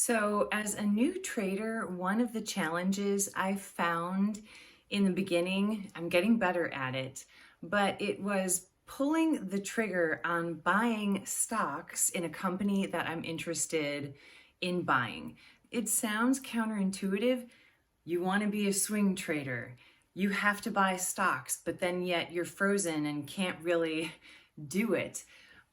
So, as a new trader, one of the challenges I found in the beginning, I'm getting better at it, but it was pulling the trigger on buying stocks in a company that I'm interested in buying. It sounds counterintuitive. You want to be a swing trader, you have to buy stocks, but then yet you're frozen and can't really do it.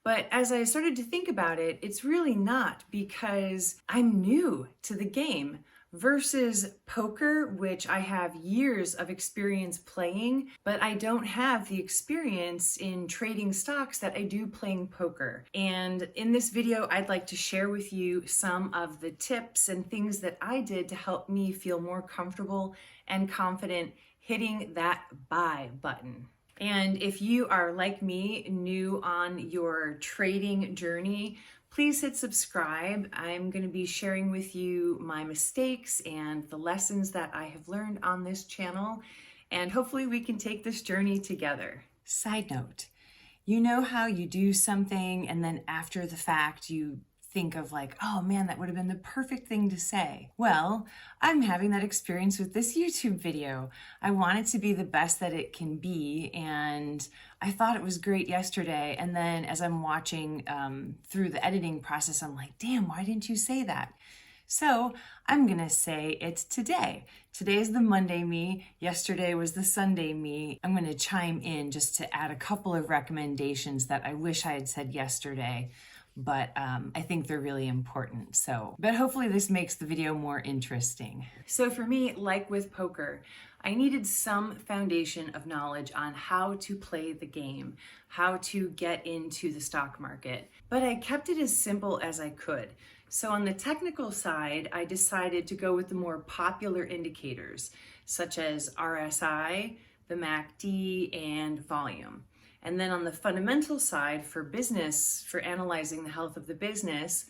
But as I started to think about it, it's really not, because I'm new to the game versus poker, which I have years of experience playing, but I don't have the experience in trading stocks that I do playing poker. And in this video, I'd like to share with you some of the tips and things that I did to help me feel more comfortable and confident hitting that buy button. And if you are like me, new on your trading journey, please hit subscribe. I'm going to be sharing with you my mistakes and the lessons that I have learned on this channel, and hopefully we can take this journey together. Side note, you know how you do something and then after the fact you think of like, oh man, that would have been the perfect thing to say. Well, I'm having that experience with this YouTube video. I want it to be the best that it can be, and I thought it was great yesterday, and then as I'm watching through the editing process, I'm like, damn, why didn't you say that? So I'm gonna say it's today. Today's the Monday me, yesterday was the Sunday me. I'm gonna chime in just to add a couple of recommendations that I wish I had said yesterday, but I think they're really important. But hopefully this makes the video more interesting. So for me, like with poker, I needed some foundation of knowledge on how to play the game, how to get into the stock market, but I kept it as simple as I could. So on the technical side, I decided to go with the more popular indicators, such as RSI, the MACD, and volume. And then on the fundamental side for business, for analyzing the health of the business,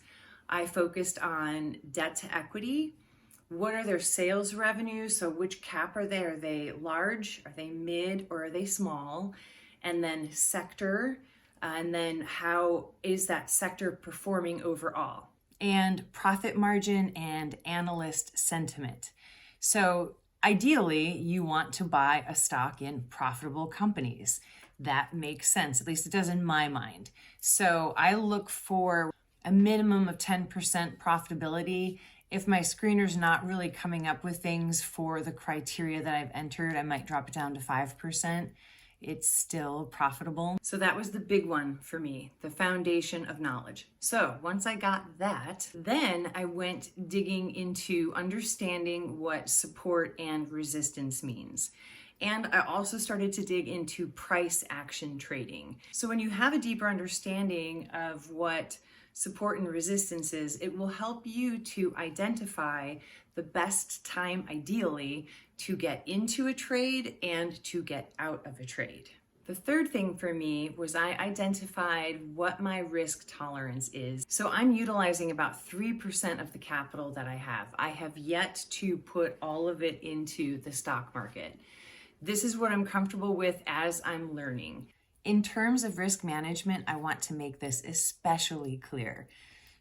I focused on debt to equity. What are their sales revenues? So which cap are they? Are they large? Are they mid? Or are they small? And then sector. And then how is that sector performing overall? And profit margin and analyst sentiment. So ideally, you want to buy a stock in profitable companies. That makes sense, at least it does in my mind. So I look for a minimum of 10% profitability. If my screener's not really coming up with things for the criteria that I've entered, I might drop it down to 5%. It's still profitable. So that was the big one for me, the foundation of knowledge. So once I got that, then I went digging into understanding what support and resistance means. And I also started to dig into price action trading. So when you have a deeper understanding of what support and resistance is, it will help you to identify the best time, ideally, to get into a trade and to get out of a trade. The third thing for me was I identified what my risk tolerance is. So I'm utilizing about 3% of the capital that I have. I have yet to put all of it into the stock market. This is what I'm comfortable with as I'm learning. In terms of risk management, I want to make this especially clear.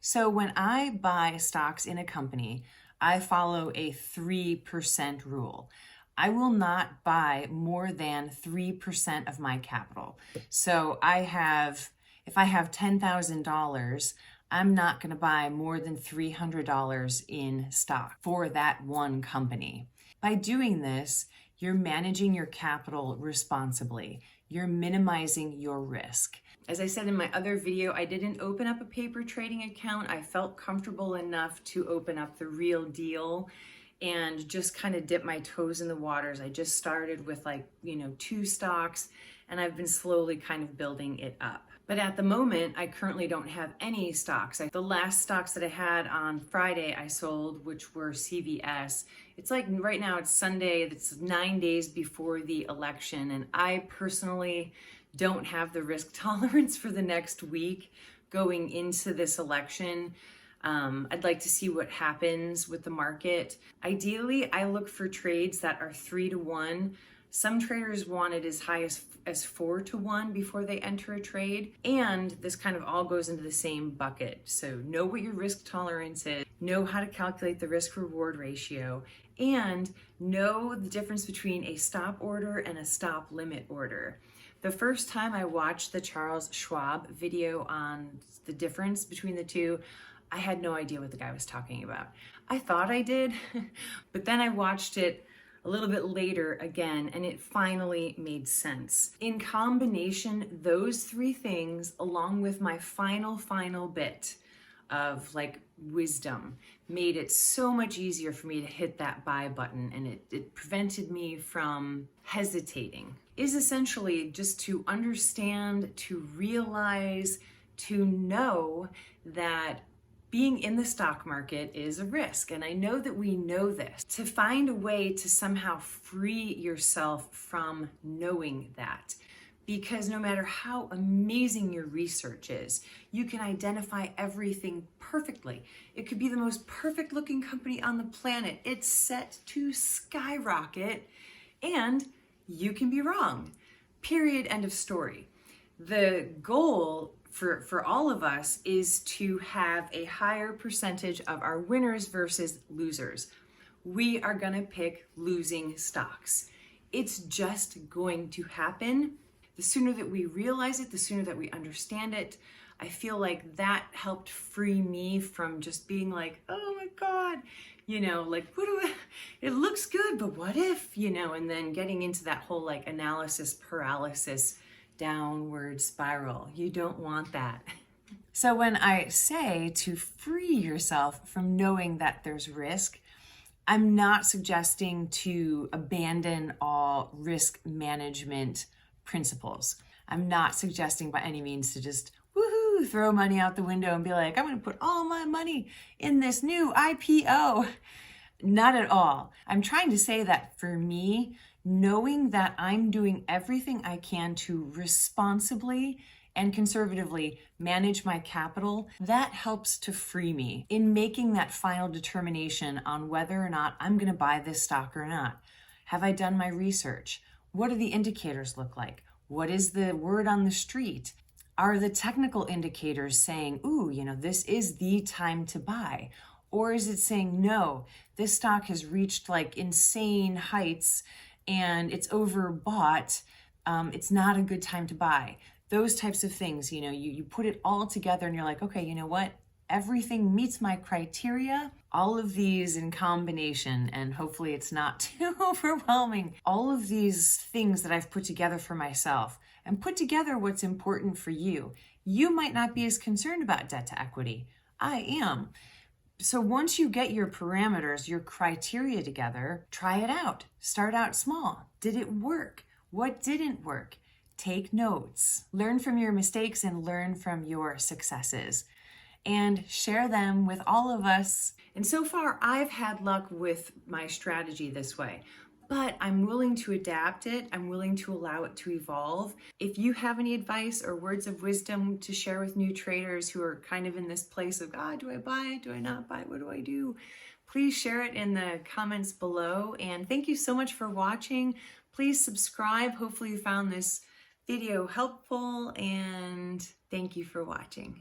So when I buy stocks in a company, I follow a 3% rule. I will not buy more than 3% of my capital. So if I have $10,000, I'm not going to buy more than $300 in stock for that one company. By doing this, you're managing your capital responsibly. You're minimizing your risk. As I said in my other video, I didn't open up a paper trading account. I felt comfortable enough to open up the real deal and just kind of dip my toes in the waters. I just started with 2 stocks, and I've been slowly kind of building it up. But at the moment, I currently don't have any stocks. The last stocks that I had on Friday, I sold, which were CVS. It's like right now it's Sunday, it's 9 days before the election, and I personally don't have the risk tolerance for the next week going into this election. I'd like to see what happens with the market. Ideally, I look for trades that are 3 to 1 Some traders want it as high as 4-to-1 before they enter a trade. And this kind of all goes into the same bucket. So know what your risk tolerance is, know how to calculate the risk reward ratio, and know the difference between a stop order and a stop limit order. The first time I watched the Charles Schwab video on the difference between the two, I had no idea what the guy was talking about. I thought I did, but then I watched it a little bit later again, and it finally made sense. In combination, those three things, along with my final bit of like wisdom, made it so much easier for me to hit that buy button, and it prevented me from hesitating. Is essentially just to understand, to realize, to know that being in the stock market is a risk. And I know that we know this. To find a way to somehow free yourself from knowing that. Because no matter how amazing your research is, you can identify everything perfectly. It could be the most perfect looking company on the planet. It's set to skyrocket, and you can be wrong. Period. End of story. The goal for all of us is to have a higher percentage of our winners versus losers. We are going to pick losing stocks. It's just going to happen. The sooner that we realize it, the sooner that we understand it. I feel like that helped free me from just being like, oh my God, like, it looks good, but what if, and then getting into that whole like analysis paralysis downward spiral. You don't want that. So when I say to free yourself from knowing that there's risk, I'm not suggesting to abandon all risk management principles. I'm not suggesting by any means to just throw money out the window and be like, I'm going to put all my money in this new IPO. Not at all. I'm trying to say that for me, knowing that I'm doing everything I can to responsibly and conservatively manage my capital, that helps to free me in making that final determination on whether or not I'm going to buy this stock or not. Have I done my research? What do the indicators look like? What is the word on the street? Are the technical indicators saying, ooh, this is the time to buy? Or is it saying, no, this stock has reached like insane heights and it's overbought, it's not a good time to buy. Those types of things, you put it all together and you're like, okay, you know what? Everything meets my criteria. All of these in combination, and hopefully it's not too overwhelming. All of these things that I've put together for myself and put together what's important for you. You might not be as concerned about debt to equity. I am. So once you get your parameters, your criteria together, try it out. Start out small. Did it work? What didn't work? Take notes. Learn from your mistakes and learn from your successes. And share them with all of us. And so far, I've had luck with my strategy this way. But I'm willing to adapt it. I'm willing to allow it to evolve. If you have any advice or words of wisdom to share with new traders who are kind of in this place of, do I buy it? Do I not buy it? What do I do? Please share it in the comments below. And thank you so much for watching. Please subscribe. Hopefully you found this video helpful, and thank you for watching.